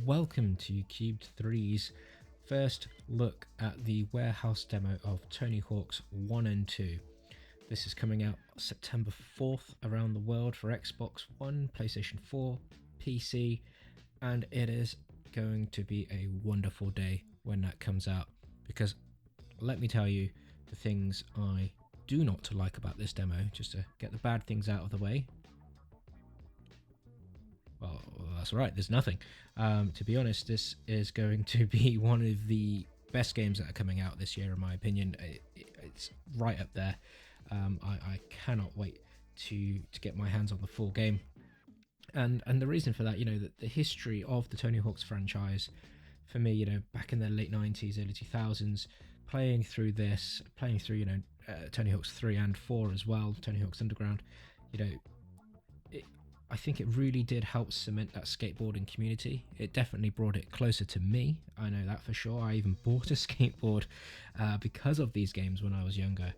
welcome to Cubed3's first look at the warehouse demo of Tony Hawk's 1 and 2. This is coming out September 4th around the world for Xbox One, PlayStation 4, PC, and it is going to be a wonderful day when that comes out, because let me tell you the things I do not like about this demo, just to get the bad things out of the way. Well, that's right, there's nothing. To be honest, this is going to be one of the best games that are coming out this year, in my opinion. It's right up there. I cannot wait to get my hands on the full game. And the reason for that, the history of the Tony Hawk's franchise, for me, back in the late 90s, early 2000s, playing through Tony Hawk's 3 and 4 as well, Tony Hawk's Underground, I think it really did help cement that skateboarding community. It definitely brought it closer to me. I know that for sure. I even bought a skateboard because of these games when I was younger.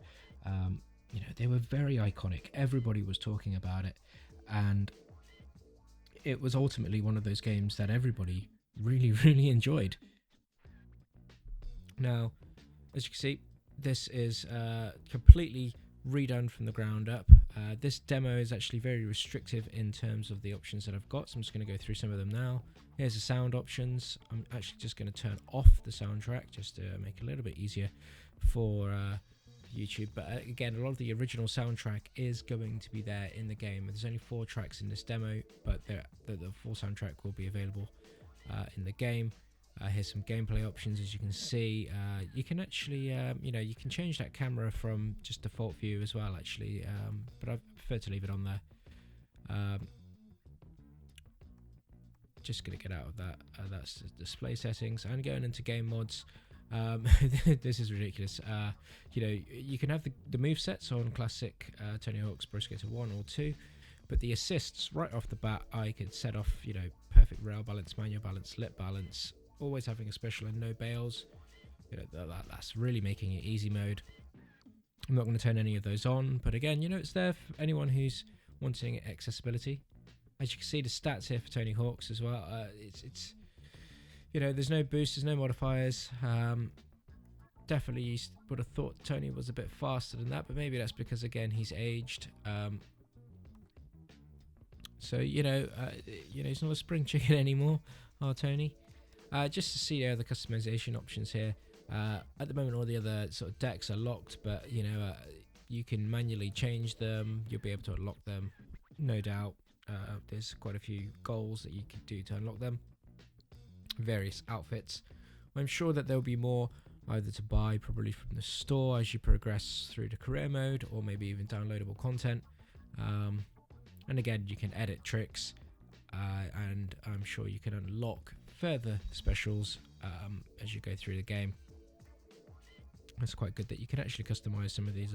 They were very iconic. Everybody was talking about it. And it was ultimately one of those games that everybody really, really enjoyed. Now, as you can see, this is completely redone from the ground up. This demo is actually very restrictive in terms of the options that I've got, so I'm just going to go through some of them now. Here's the sound options. I'm actually just going to turn off the soundtrack just to make it a little bit easier for YouTube. But again, a lot of the original soundtrack is going to be there in the game. There's only 4 tracks in this demo, but the full soundtrack will be available in the game. Here's some gameplay options. As you can see, you can actually you can change that camera from just default view as well, actually, but I prefer to leave it on there. Just gonna get out of that. That's the display settings and going into game mods. This is ridiculous. You can have the move sets on classic Tony Hawk's Pro Skater 1 or 2, but the assists right off the bat I could set off perfect rail balance, manual balance, lip balance, always having a special and no bails. That's really making it easy mode. I'm not going to turn any of those on, but again, it's there for anyone who's wanting accessibility. As you can see, the stats here for Tony Hawk's as well. It's there's no boost, there's no modifiers. Definitely would have thought Tony was a bit faster than that, but maybe that's because, again, he's aged. So he's not a spring chicken anymore, our Tony. Just to see the customization options here. At the moment, all the other sort of decks are locked, but you can manually change them. You'll be able to unlock them, no doubt. There's quite a few goals that you can do to unlock them. Various outfits. I'm sure that there'll be more either to buy, probably from the store as you progress through the career mode, or maybe even downloadable content. And again, you can edit tricks, and I'm sure you can unlock further specials as you go through the game. It's quite good that you can actually customize some of these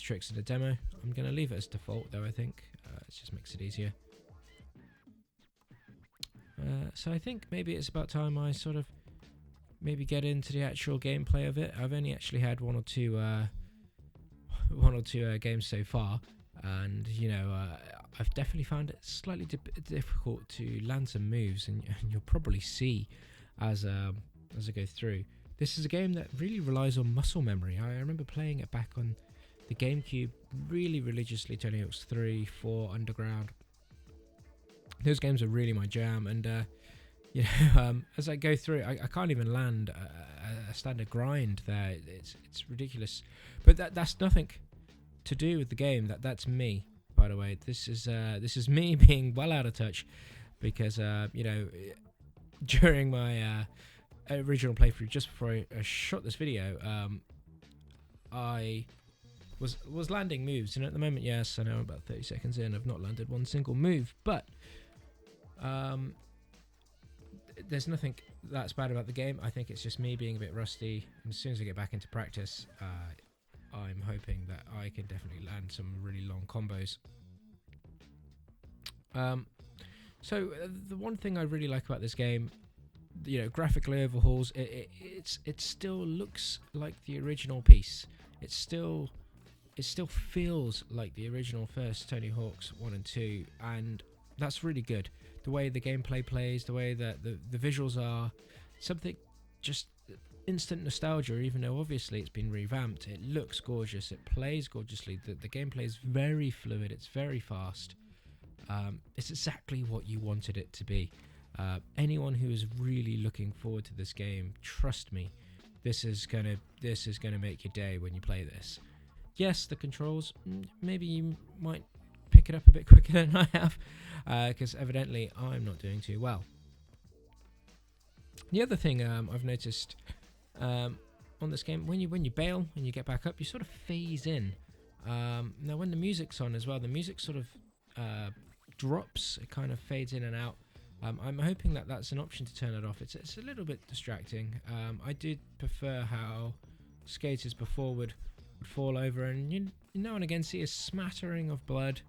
tricks in the demo. I'm going to leave it as default though, I think. It just makes it easier. So I think maybe it's about time I sort of maybe get into the actual gameplay of it. I've only actually had one or two games so far, and I've definitely found it slightly difficult to land some moves, and you'll probably see as I go through. This is a game that really relies on muscle memory. I remember playing it back on the GameCube really religiously. Tony Hawk's 3, 4, Underground. Those games are really my jam, and as I go through, I can't even land a standard grind there. It's ridiculous, but that's nothing to do with the game. That's me. By the way, this is me being well out of touch, because during my original playthrough, just before I shot this video, I was landing moves, and at the moment, yes, I know I'm about 30 seconds in, I've not landed one single move, but there's nothing that's bad about the game. I think it's just me being a bit rusty, and as soon as I get back into practice, I'm hoping that I can definitely land some really long combos. So the one thing I really like about this game, graphically overhauls, it still looks like the original piece. It still feels like the original first Tony Hawk's 1 and 2, and that's really good. The way the gameplay plays, the way that the visuals are, something just instant nostalgia, even though obviously it's been revamped. It looks gorgeous, it plays gorgeously, the gameplay is very fluid, it's very fast. It's exactly what you wanted it to be. Anyone who is really looking forward to this game, trust me, this is gonna make your day when you play this. Yes, the controls, maybe you might pick it up a bit quicker than I have, because evidently I'm not doing too well. The other thing I've noticed on this game, when you bail and you get back up, you sort of phase in. Now when the music's on as well, the music sort of drops, it kind of fades in and out. I'm hoping that that's an option to turn it off. It's a little bit distracting. I did prefer how skaters before would fall over and you now and again see a smattering of blood.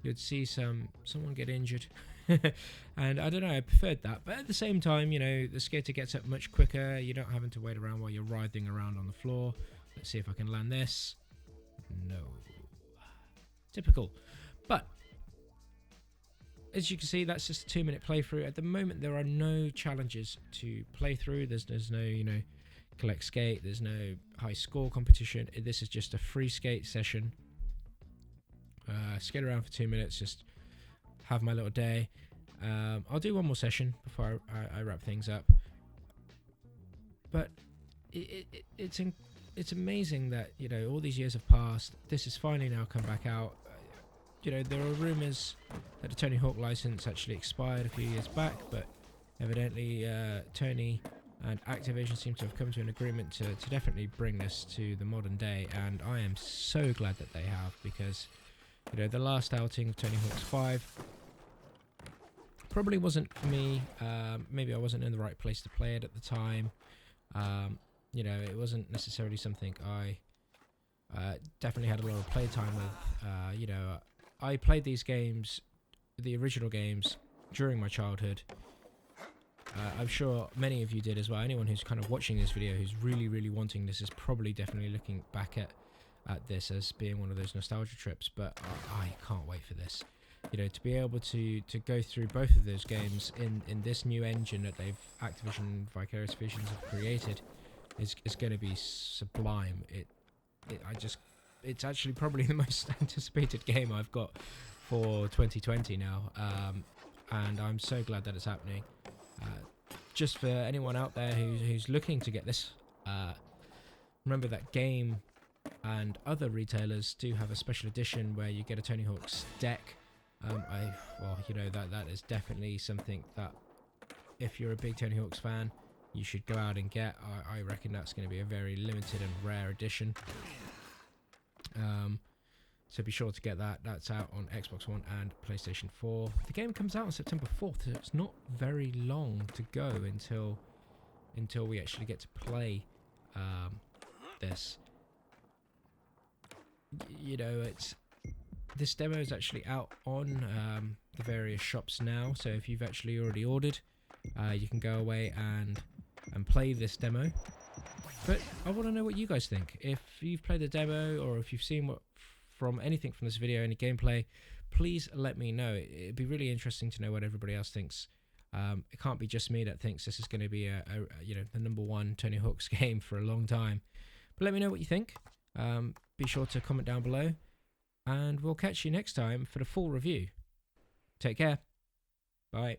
You'd see someone get injured. And I don't know, I preferred that. But at the same time, you know, the skater gets up much quicker. You're not having to wait around while you're writhing around on the floor. Let's see if I can land this. No. Typical. But as you can see, that's just a 2-minute playthrough. At the moment, there are no challenges to play through. There's no, you know, collect skate. There's no high score competition. This is just a free skate session. Skate around for 2 minutes, just have my little day. I'll do one more session before I wrap things up. But it's amazing that, you know, all these years have passed. This has finally now come back out. You know, there are rumours that the Tony Hawk license actually expired a few years back, but evidently Tony and Activision seem to have come to an agreement to definitely bring this to the modern day, and I am so glad that they have, because, you know, the last outing of Tony Hawk's 5 probably wasn't for me. Maybe I wasn't in the right place to play it at the time. You know, it wasn't necessarily something I definitely had a lot of playtime with. You know, I played these games, the original games, during my childhood. I'm sure many of you did as well. Anyone who's kind of watching this video who's really wanting this is probably definitely looking back at this as being one of those nostalgia trips. But I can't wait for this. You know, to be able to go through both of those games in this new engine that Activision Vicarious Visions have created is going to be sublime. It's actually probably the most anticipated game I've got for 2020 now, and I'm so glad that it's happening. Just for anyone out there who's looking to get this, remember that Game and other retailers do have a special edition where you get a Tony Hawk's deck. Well, you know, that is definitely something that if you're a big Tony Hawk's fan, you should go out and get. I reckon that's going to be a very limited and rare edition. So be sure to get that. That's out on Xbox One and PlayStation 4. The game comes out on September 4th, so it's not very long to go until we actually get to play this. You know, this demo is actually out on the various shops now. So if you've actually already ordered, you can go away and play this demo. But I want to know what you guys think. If you've played the demo or if you've seen anything from this video, any gameplay, please let me know. It'd be really interesting to know what everybody else thinks. It can't be just me that thinks this is going to be you know, the #1 Tony Hawk's game for a long time. But let me know what you think. Be sure to comment down below, and we'll catch you next time for the full review. Take care. Bye.